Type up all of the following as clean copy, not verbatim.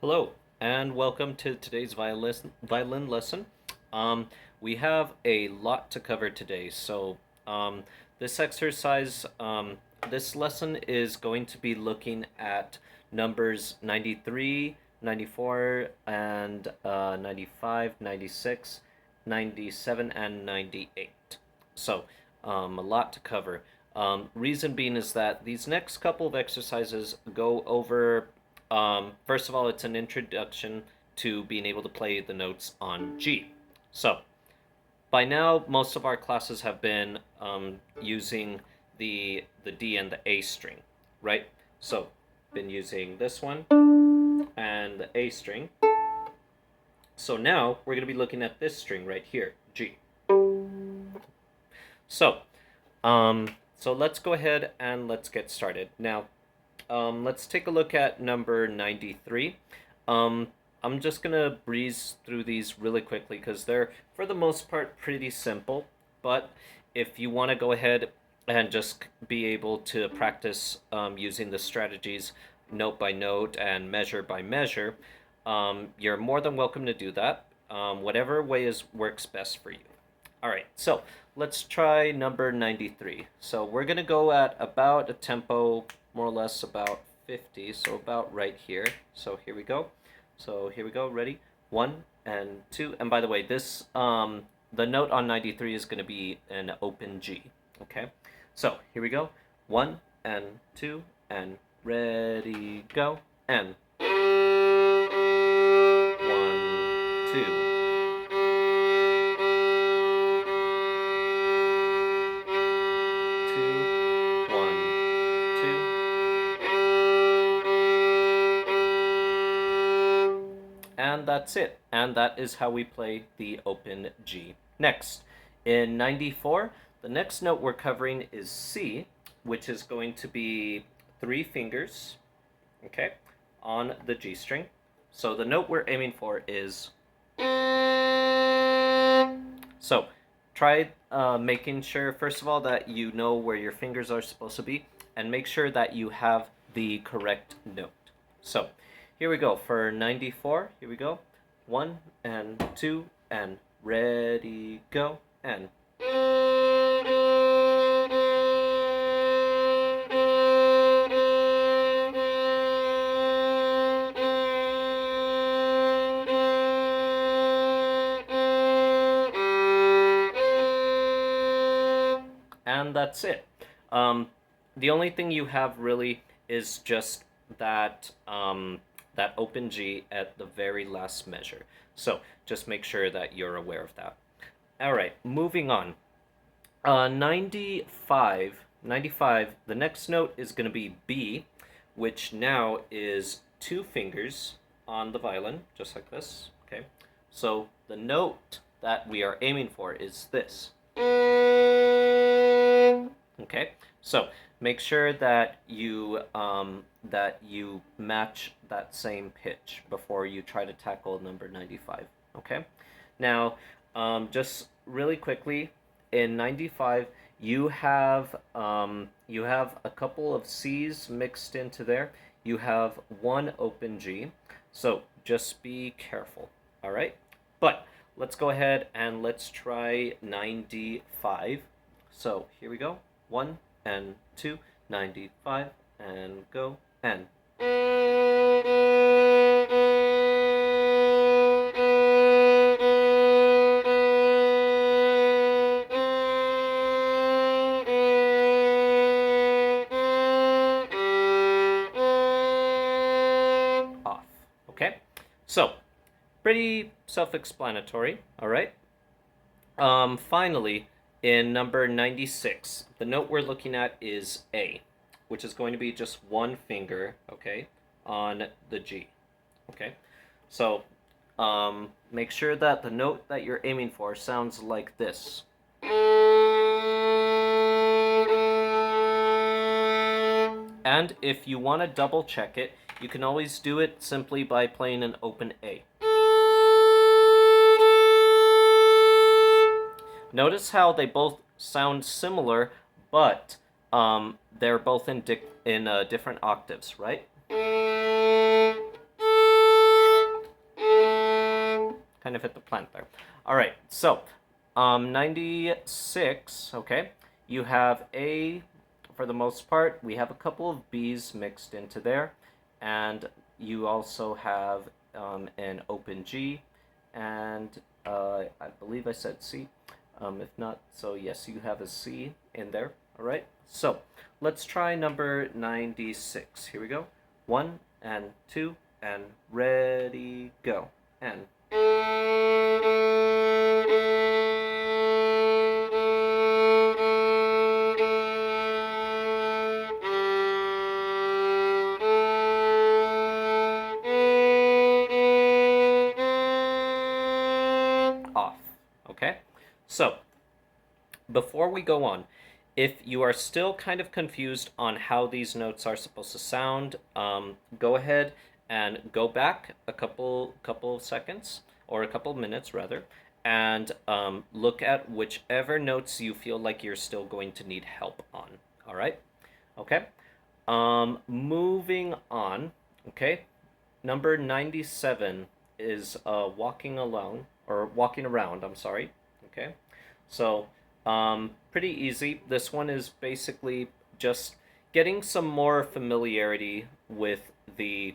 Hello, and welcome to today's violin lesson. We have a lot to cover today, so this exercise, this lesson is going to be looking at numbers 93, 94, and 95, 96, 97, and 98. So, a lot to cover. Reason being is that these next couple of exercises go over first of all, it's an introduction to being able to play the notes on G. So, by now, most of our classes have been using the D and the A string, right? So, been using this one and the A string. So now we're going to be looking at this string right here, G. So, so let's go ahead and let's get started. Now, let's take a look at number 93. I'm just going to breeze through these really quickly because they're, for the most part, pretty simple. But if you want to go ahead and just be able to practice using the strategies note by note and measure by measure, you're more than welcome to do that. Whatever way works best for you. All right, so let's try number 93. So we're going to go at about a tempo more or less about 50, so about right here. So here we go. So here we go, ready? 1 and 2. And by the way, this the note on 93 is going to be an open G, okay? So here we go. 1 and 2 and ready, go. And 1, 2. And that's it. And that is how we play the open G. Next, in 94, the next note we're covering is C, which is going to be 3 fingers, okay, on the G string. So the note we're aiming for is... So try making sure, first of all, that you know where your fingers are supposed to be, and make sure that you have the correct note. So here we go for 94. Here we go. 1 and 2 and ready, go. And that's it. The only thing you have really is just that that open G at the very last measure. So just make sure that you're aware of that. All right, moving on. 95, the next note is going to be B, which now is 2 fingers on the violin, just like this, okay? So the note that we are aiming for is this. Okay, so make sure that you match that same pitch before you try to tackle number 95. Okay, now just really quickly, in 95 you have a couple of C's mixed into there. You have 1 open G, so just be careful. All right, but let's go ahead and let's try 95. So here we go. 1 and 2, 95, and go, and. Off. Okay? So, pretty self-explanatory, all right? Finally, in number 96, the note we're looking at is A, which is going to be just 1 finger, okay, on the G, okay? So make sure that the note that you're aiming for sounds like this. And if you want to double check it, you can always do it simply by playing an open A. Notice how they both sound similar, but they're both in different octaves, right? kind of hit the plant there. All right, so 96, okay, you have A for the most part. We have a couple of B's mixed into there, and you also have an open G, and I believe I said C. If not, so yes, you have a C in there. All right, so let's try number 96. Here we go. 1 and 2 and ready, go. And off. Okay, so before we go on, if you are still kind of confused on how these notes are supposed to sound, go ahead and go back a couple of seconds, or a couple of minutes rather, and look at whichever notes you feel like you're still going to need help on. All right? Okay. Moving on. Okay. Number 97 is walking alone, or walking around. I'm sorry. Okay. So pretty easy. This one is basically just getting some more familiarity with the,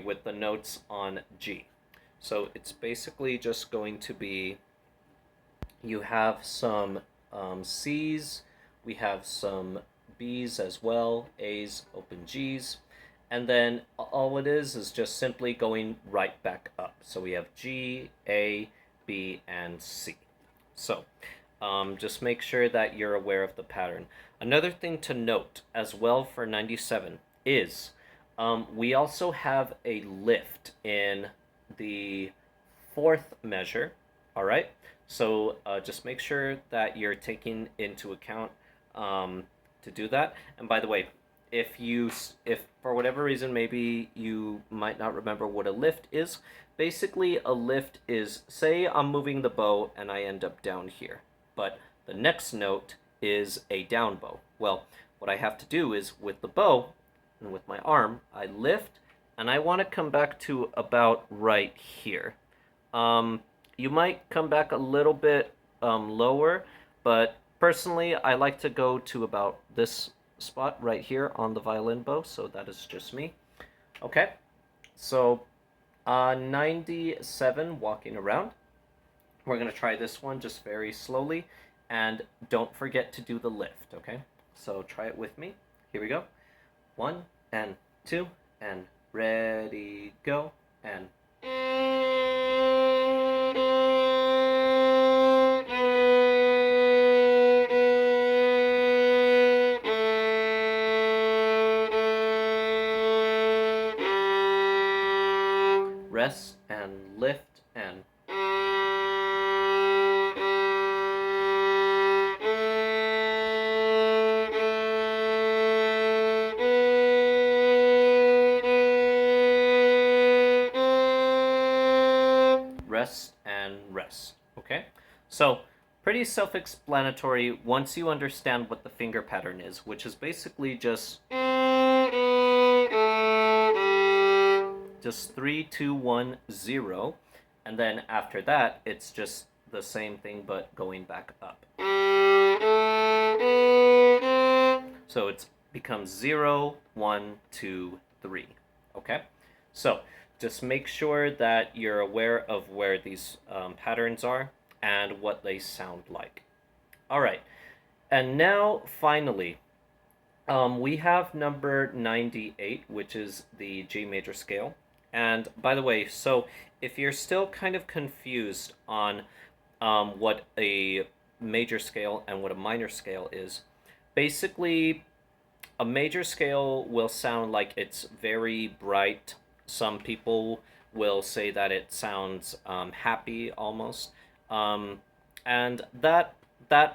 with the notes on G. So it's basically just going to be, you have some C's, we have some B's as well, A's, open G's, and then all it is just simply going right back up. So we have G, A, B, and C. So just make sure that you're aware of the pattern. Another thing to note as well for 97 is we also have a lift in the fourth measure. All right, so just make sure that you're taking into account to do that. And by the way, if for whatever reason maybe you might not remember what a lift is, basically a lift is, say I'm moving the bow and I end up down here, but the next note is a down bow. Well, what I have to do is with the bow and with my arm, I lift and I want to come back to about right here. You might come back a little bit lower, but personally I like to go to about this spot right here on the violin bow, so that is just me. Okay, so 97, walking around. We're going to try this one just very slowly, and don't forget to do the lift, okay? So try it with me. Here we go. 1 and 2 and ready, go, and rest and lift and rest and rest. Okay, so pretty self-explanatory once you understand what the finger pattern is, which is basically just 3, 2, 1, 0, and then after that it's just the same thing but going back up. So it becomes 0, 1, 2, 3. Okay, so just make sure that you're aware of where these patterns are and what they sound like. All right, and now finally we have number 98, which is the G major scale. And by the way, so if you're still kind of confused on what a major scale and what a minor scale is, basically a major scale will sound like it's very bright. Some people will say that it sounds happy almost. And that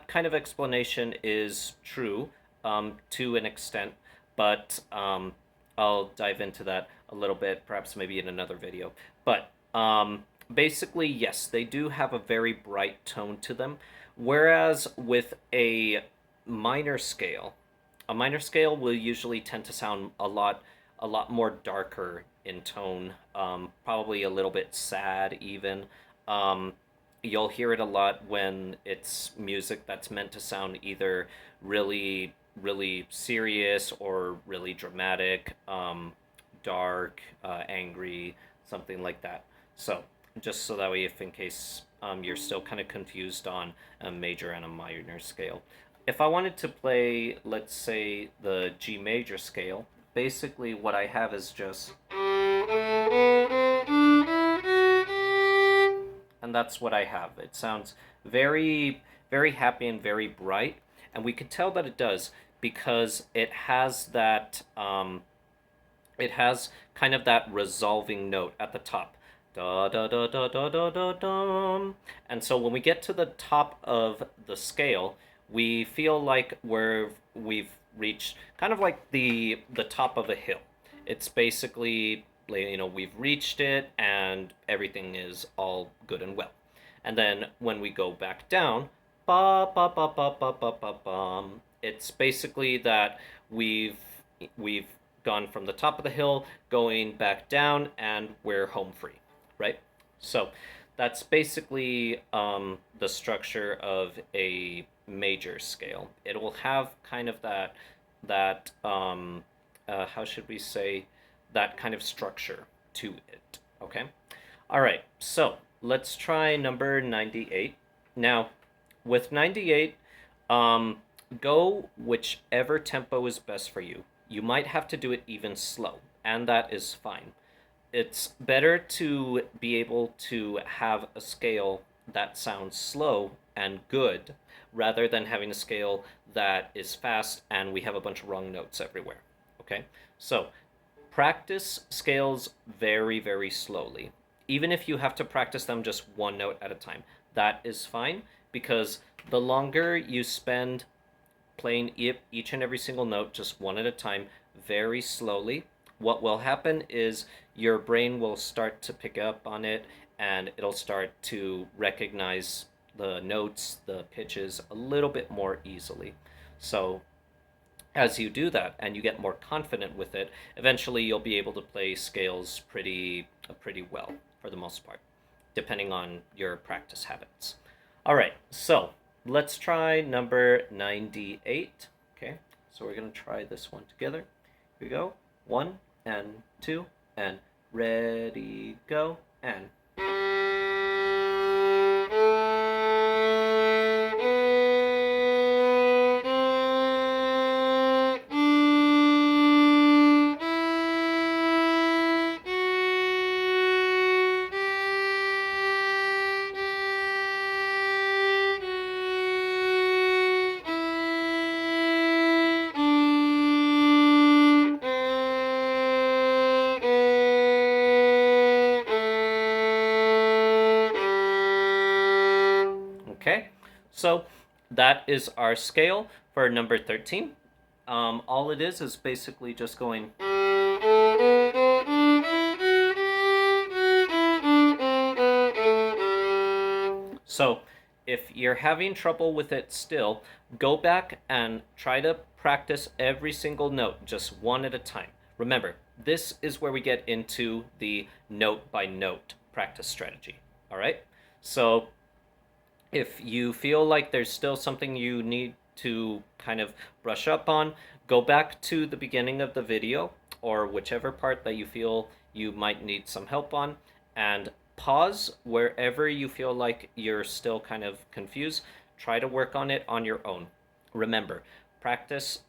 kind of explanation is true to an extent, but I'll dive into that a little bit, perhaps maybe in another video. But basically, yes, they do have a very bright tone to them, whereas with a minor scale will usually tend to sound a lot a lot more darker in tone, probably a little bit sad even. Um, you'll hear it a lot when it's music that's meant to sound either really, really serious or really dramatic, dark, angry, something like that. So, just so that way, if in case you're still kind of confused on a major and a minor scale. If I wanted to play, let's say, the G major scale, basically what I have is just, and that's what I have. It sounds very, very happy and very bright, and we could tell that it does because it has kind of that resolving note at the top. Da da da da da da da dum. And so when we get to the top of the scale, we feel like we've reached kind of like the top of a hill. It's basically, we've reached it and everything is all good and well. And then when we go back down, ba ba ba ba ba ba ba bum, it's basically that we've we've gone from the top of the hill, going back down, and we're home free, right? So that's basically the structure of a major scale. It will have kind of that how should we say, that kind of structure to it. Okay. All right. So let's try number 98. Now, with 98, um, go whichever tempo is best for you. You might have to do it even slow, and that is fine. It's better to be able to have a scale that sounds slow and good rather than having a scale that is fast and we have a bunch of wrong notes everywhere. Okay? So, practice scales very, very slowly. Even if you have to practice them just one note at a time, that is fine because the longer you spend playing each and every single note just one at a time very slowly, what will happen is your brain will start to pick up on it and it'll start to recognize the notes, the pitches a little bit more easily. So as you do that and you get more confident with it, eventually you'll be able to play scales pretty well for the most part, depending on your practice habits. All right, so let's try number 98. Okay, so we're going to try this one together. Here we go. 1 and 2 and ready, go, and. Okay, so that is our scale for number 13. All it is basically just going. So if you're having trouble with it still, go back and try to practice every single note just one at a time. Remember, this is where we get into the note by note practice strategy. All right? So if you feel like there's still something you need to kind of brush up on, go back to the beginning of the video or whichever part that you feel you might need some help on and pause wherever you feel like you're still kind of confused. Try to work on it on your own. Remember, practice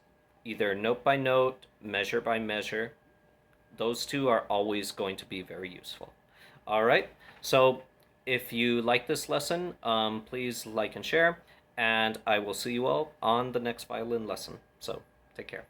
either note by note, measure by measure. Those two are always going to be very useful. All right, so if you like this lesson, please like and share, and I will see you all on the next violin lesson. So take care.